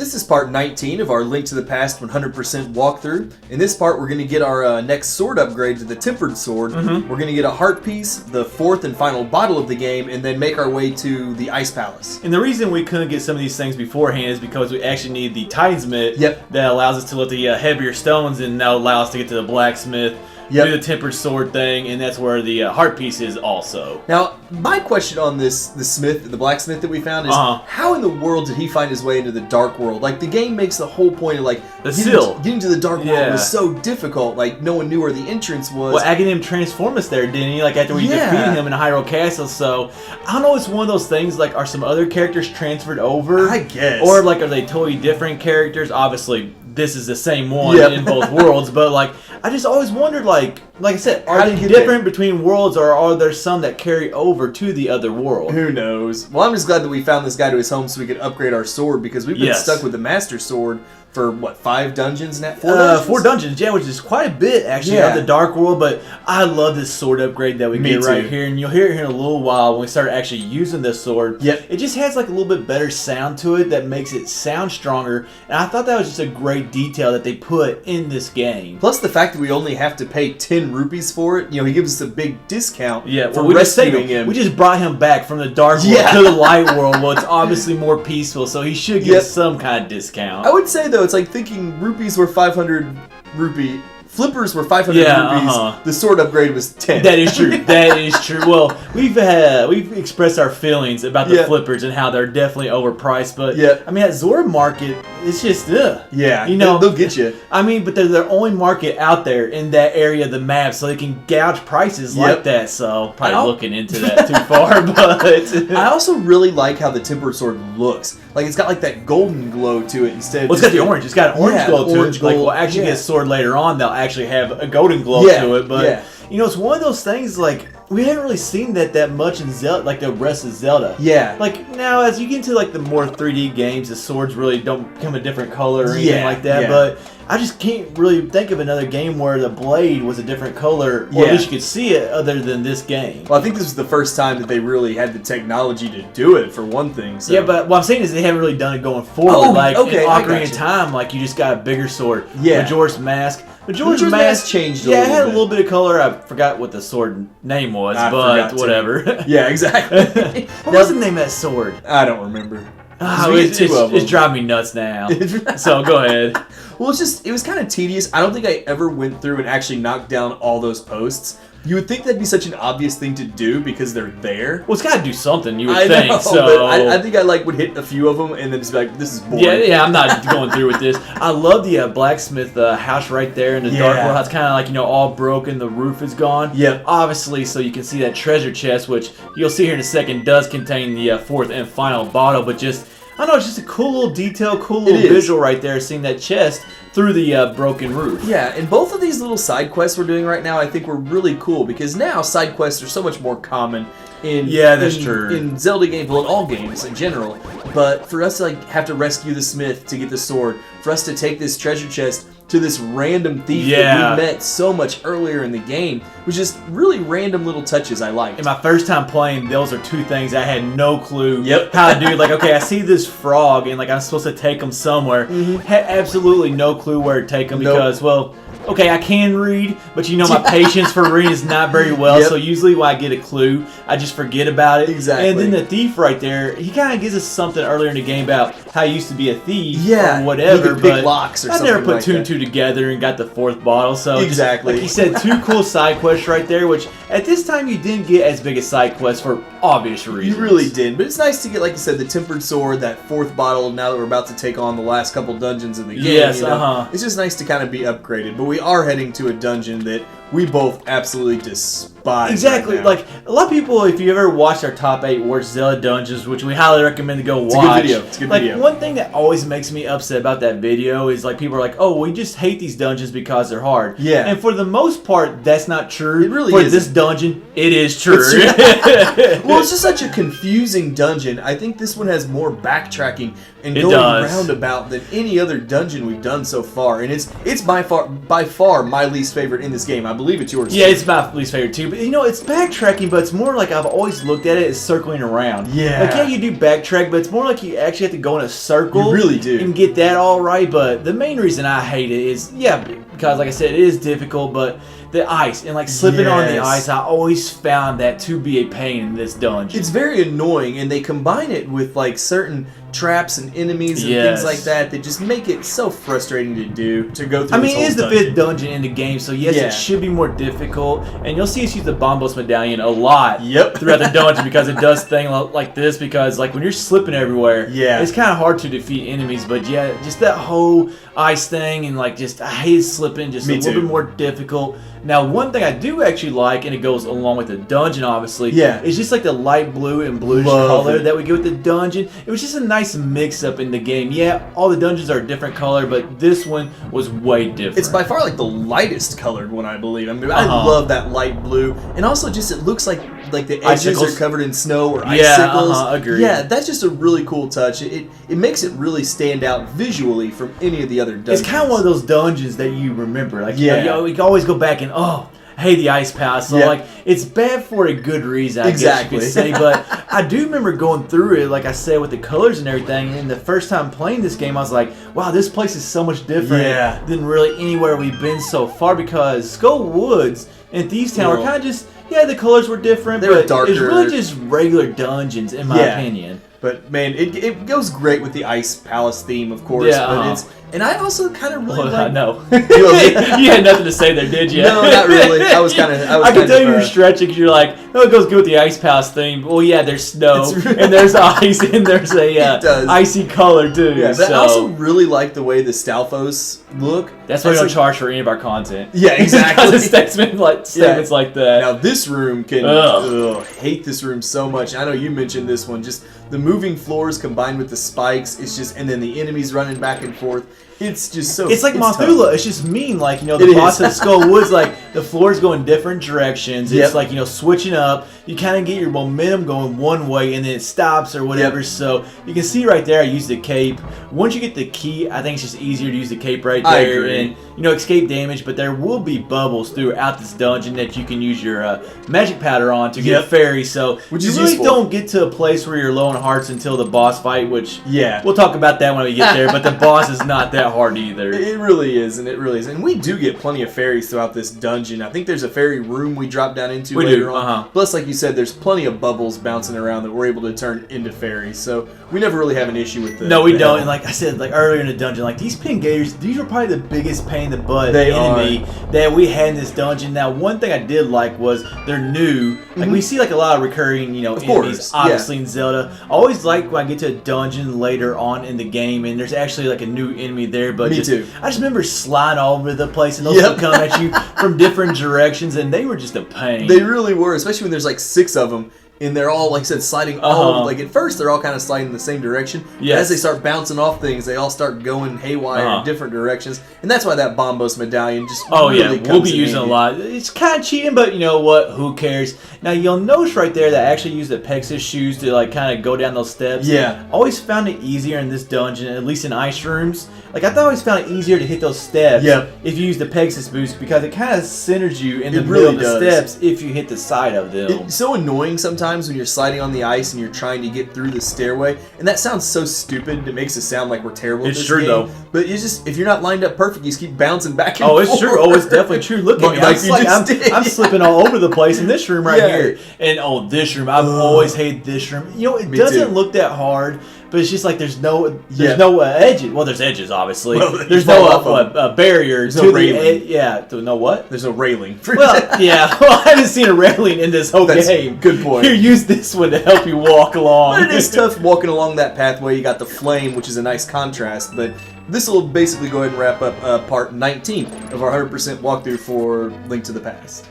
This is part 19 of our Link to the Past 100% walkthrough. In this part, we're going to get our next sword upgrade to the Tempered Sword. We're going to get a heart piece, the fourth and final bottle of the game, and then make our way to the Ice Palace. And the reason we couldn't get some of these things beforehand is because we actually need the Titan's Mitt that allows us to lift the heavier stones, and that'll allow us to get to the blacksmith. Do the tempered sword thing, and that's where the heart piece is also. Now, my question on the blacksmith that we found is, how in the world did he find his way into the dark world? Like, the game makes the whole point of, like, getting to the dark world was so difficult. Like, no one knew where the entrance was. Well, Aghanim transformed us there, didn't he? Like, after we defeated him in Hyrule Castle. So, I don't know, it's one of those things, like, are some other characters transferred over? I guess. Or, like, are they totally different characters? Obviously, this is the same one in both worlds, but, like, I just always wondered, like I said, are they different between worlds, or are there some that carry over to the other world? Who knows? Well, I'm just glad that we found this guy to his home so we could upgrade our sword, because we've been stuck with the Master Sword for, what, 5 dungeons now? 4 dungeons? 4 dungeons, yeah, which is quite a bit, actually, of the Dark World, but I love this sword upgrade that we get right here, and you'll hear it here in a little while when we start actually using this sword. It just has, like, a little bit better sound to it that makes it sound stronger, and I thought that was just a great detail that they put in this game. Plus the fact that we only have to pay 10 rupees for it, you know, he gives us a big discount for we rescuing him. We just brought him back from the Dark World to the Light World. Well, it's obviously more peaceful, so he should get some kind of discount. I would say, though, it's like thinking rupees were 500 rupee. Flippers were 500 rupees. The sword upgrade was 10. That is true. That is true. Well, we've expressed our feelings about the flippers and how they're definitely overpriced. But I mean, at Zora Market, it's just you know, they'll get you. I mean, but they're their only market out there in that area of the map, so they can gouge prices like that. So probably looking into that too far. But I also really like how the tempered sword looks. Like, it's got like that golden glow to it instead. Well, it's got the orange. It's got an orange glow to it. Like, we'll actually get a sword later on. They'll actually have a golden glow to it. But you know, it's one of those things, like, we haven't really seen that much in Zelda, like the rest of Zelda. Like, now as you get into like the more 3D games, the swords really don't become a different color or anything like that. But I just can't really think of another game where the blade was a different color, or at least you could see it, other than this game. Well, I think this was the first time that they really had the technology to do it, for one thing. So. Yeah, but what I'm saying is they haven't really done it going forward. Like, in Ocarina of Time, like, you just got a bigger sword. Majora's Mask. Majora's Mask changed a little bit. Yeah, it had a little bit of color. I forgot what the sword name was, but whatever. Yeah, exactly. What was the name of that sword? I don't remember. It's driving me nuts now. So go ahead. Well, it was kind of tedious. I don't think I ever went through and actually knocked down all those posts. You would think that'd be such an obvious thing to do because they're there. Well, it's got to do something, you would think. So but I think I would hit a few of them and then just be like, this is boring. Yeah, I'm not going through with this. I love the blacksmith house right there in the Dark World. It's kind of like, you know, all broken. The roof is gone. Obviously, so you can see that treasure chest, which you'll see here in a second, does contain the fourth and final bottle, but just... I don't know, it's just a cool little detail, cool little visual right there, seeing that chest through the broken roof. Yeah, and both of these little side quests we're doing right now, I think were really cool, because now side quests are so much more common in in Zelda games, well, in all games in general. But for us to like have to rescue the smith to get the sword, for us to take this treasure chest to this random thief that we met so much earlier in the game, was just really random little touches I liked. In my first time playing, those are two things I had no clue how to do. Like, okay, I see this frog, and like I'm supposed to take him somewhere. Had absolutely no clue where to take him because, well, okay, I can read, but you know my patience for reading is not very well, so usually when I get a clue, I just forget about it. Exactly. And then the thief right there, he kind of gives us something earlier in the game about how he used to be a thief or whatever, he could pick locks or I something never put like 2 and 2 together and got the 4th bottle, so exactly. Like he said, 2 cool side quests right there, which at this time you didn't get as big a side quest for obvious reasons. You really didn't, but it's nice to get, like you said, the tempered sword, that 4th bottle, now that we're about to take on the last couple dungeons in the game. Yes, you know? It's just nice to kind of be upgraded, but we are heading to a dungeon that we both absolutely despise. Exactly. Right like, a lot of people, if you ever watched our top 8 worst Zelda dungeons, which we highly recommend to go watch. It's a good video. One thing that always makes me upset about that video is like people are like, oh, we just hate these dungeons because they're hard. Yeah. And for the most part, that's not true. It really for isn't. this dungeon, it is true. Well, it's just such a confusing dungeon. I think this one has more backtracking and going roundabout than any other dungeon we've done so far. And it's by far my least favorite in this game. I believe it's yours. Yeah, it's my least favorite too. but it's backtracking, but it's more like I've always looked at it as circling around. Yeah. Like, yeah, you do backtrack, but it's more like you actually have to go in a circle. You really do. And get that all right, but the main reason I hate it is, because like I said, it is difficult, but the ice and like slipping on the ice, I always found that to be a pain in this dungeon. It's very annoying, and they combine it with like certain traps and enemies and things like that just make it so frustrating to go through. I mean, it is the 5th dungeon in the game, so yes, it should be more difficult. And you'll see us use the Bombos medallion a lot throughout the dungeon because it does things like this. Because like when you're slipping everywhere, it's kind of hard to defeat enemies. But just that whole ice thing and like I hate slipping, just a little bit more difficult. Now, one thing I do actually like, and it goes along with the dungeon, obviously, is just like the light blue and bluish color that we get with the dungeon. It was just a nice mix-up in the game. Yeah, all the dungeons are a different color, but this one was way different. It's by far like the lightest colored one, I believe. I mean, I love that light blue, and also just it looks like the edges are covered in snow or icicles. Agreed. Yeah, that's just a really cool touch. It makes it really stand out visually from any of the other dungeons. It's kind of one of those dungeons that you remember. Like, you can always go back and, hey, the ice palace. So, like, it's bad for a good reason, I guess you could say. But I do remember going through it, like I said, with the colors and everything. And the first time playing this game, I was like, wow, this place is so much different than really anywhere we've been so far. Because Skull Woods and Thieves Town were kind of just, the colors were different. They were darker. It's really just regular dungeons, in my opinion. But man, it goes great with the Ice Palace theme, of course. But and I also kind of really like. No, you had nothing to say there, did you? No, not really. I was kind of. I can tell you were stretching because you're like, it goes good with the Ice Palace theme. Well, yeah, there's snow and there's ice and there's a icy color too. Yeah, but I also really like the way the Stalfos look. That's why we don't charge for any of our content. Yeah, exactly. Because of statements like that. Now this room can hate this room so much. I know you mentioned this one. Just the moving floors combined with the spikes. It's just, and then the enemies running back and forth. It's just so. It's like Mothula. It's just mean. Like, the boss of Skull Woods, like the floors go in different directions. It's like, switching up. You kind of get your momentum going one way and then it stops or whatever. So you can see right there, I used the cape. Once you get the key, I think it's just easier to use the cape right there. I agree. And, escape damage. But there will be bubbles throughout this dungeon that you can use your magic powder on to get a fairy. So you really don't get to a place where you're low on hearts until the boss fight, which we'll talk about that when we get there. But the boss is not that hard either. It really is, and it really is. And we do get plenty of fairies throughout this dungeon. I think there's a fairy room we drop down into later on. Plus, like you said, there's plenty of bubbles bouncing around that we're able to turn into fairies. So we never really have an issue with that. No, we don't. And like I said, like earlier in the dungeon, like these Pingators, these were probably the biggest pain in the butt enemy that we had in this dungeon. Now, one thing I did like was they're new. Like we see like a lot of recurring, enemies, obviously in Zelda. I always like when I get to a dungeon later on in the game and there's actually like a new enemy there. But Me too. I just remember sliding all over the place and those would come at you from different directions and they were just a pain. They really were, especially when there's like 6 of them. And they're all, like I said, sliding all like at first they're all kind of sliding in the same direction. Yes. As they start bouncing off things, they all start going haywire in different directions. And that's why that Bombos medallion just really comes we'll be using a lot. It's kind of cheating, but you know what? Who cares? Now you'll notice right there that I actually use the Pegasus shoes to like kind of go down those steps. Yeah. Always found it easier in this dungeon, at least in ice rooms. Like I always found it easier to hit those steps if you use the Pegasus boost because it kind of centers you in the middle of the steps if you hit the side of them. It's so annoying sometimes when you're sliding on the ice and you're trying to get through the stairway, and that sounds so stupid. It makes it sound like we're terrible. It's true though. But it's just if you're not lined up perfect, you just keep bouncing back and forth. It's true. Oh, it's definitely true. Look at me. I'm slipping all over the place in this room right here. And this room, I've always hated this room. It doesn't look that hard. But it's just like there's no edges. Well, there's edges, obviously. Well, there's no barrier. There's no railing. No what? There's no railing. Well, yeah. Well, I haven't seen a railing in this whole game. Good point. Here, use this one to help you walk along. But it is tough walking along that pathway. You got the flame, which is a nice contrast. But this will basically go ahead and wrap up part 19 of our 100% walkthrough for Link to the Past.